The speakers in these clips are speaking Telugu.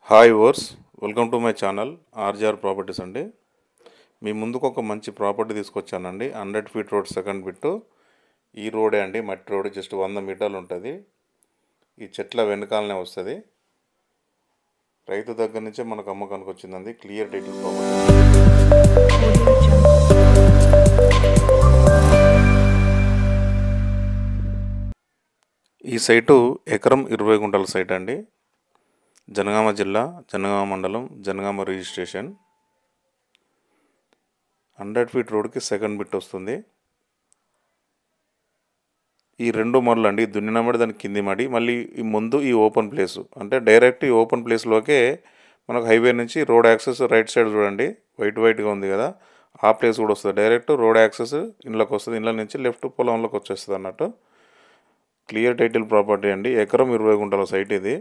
Hi viewers, welcome to my channel RGR properties అండి. మీ ముందుకు ఒక మంచి ప్రాపర్టీ తీసుకొచ్చానండి. 100 ఫీట్ రోడ్ సెకండ్ బిట్టు. ఈ రోడే అండి, మట్టి రోడ్, జస్ట్ 100 మీటర్లు ఉంటుంది. ఈ చెట్ల వెనకాలనే వస్తుంది. రైతు దగ్గర నుంచే మనకు అమ్మకానికి వచ్చిందండి. Clear title property. ఈ సైటు ఎకరం 20 గుంటల సైట్ అండి. జనగామ జిల్లా, జనగామ మండలం, జనగామ రిజిస్ట్రేషన్. 100 ఫీట్ రోడ్కి సెకండ్ బిట్ వస్తుంది. ఈ రెండు మడులు అండి, దున్నిన మడి, దాని కింది మడి, మళ్ళీ ఈ ముందు ఈ ఓపెన్ ప్లేసు, అంటే డైరెక్ట్ ఈ ఓపెన్ ప్లేస్లోకే మనకు హైవే నుంచి రోడ్ యాక్సెస్. రైట్ సైడ్ చూడండి, వైట్గా ఉంది కదా, ఆ ప్లేస్ కూడా వస్తుంది. డైరెక్ట్ రోడ్ యాక్సెస్ ఇంట్లోకి వస్తుంది. ఇంట్లో నుంచి లెఫ్ట్ పొలంలోకి వచ్చేస్తుంది అన్నట్టు. క్లియర్ టైటిల్ ప్రాపర్టీ అండి. ఎకరం 20 గుంటల సైట్ ఇది.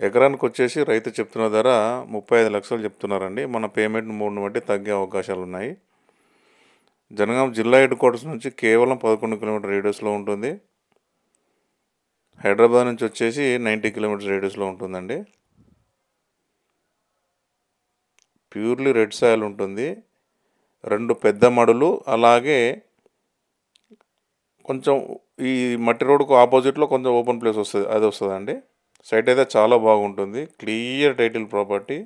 ఎకరానికి వచ్చేసి రైతు చెప్తున్న ధర 35 లక్షలు చెప్తున్నారండి. మన పేమెంట్ మూడుని బట్టి తగ్గే అవకాశాలు ఉన్నాయి. జనగాం జిల్లా హెడ్ క్వార్టర్స్ నుంచి కేవలం 11 కిలోమీటర్ రేడియస్లో ఉంటుంది. హైదరాబాద్ నుంచి వచ్చేసి 90 కిలోమీటర్స్ రేడియస్లో ఉంటుందండి. ప్యూర్లీ రెడ్ సాయిల్ ఉంటుంది. 2 పెద్ద మడులు, అలాగే కొంచెం ఈ మట్టి రోడ్కు ఆపోజిట్లో కొంచెం ఓపెన్ ప్లేస్ వస్తుంది, అది వస్తుందండి. సైట్ అయితే చాలా బాగుంటుంది. Clear title property.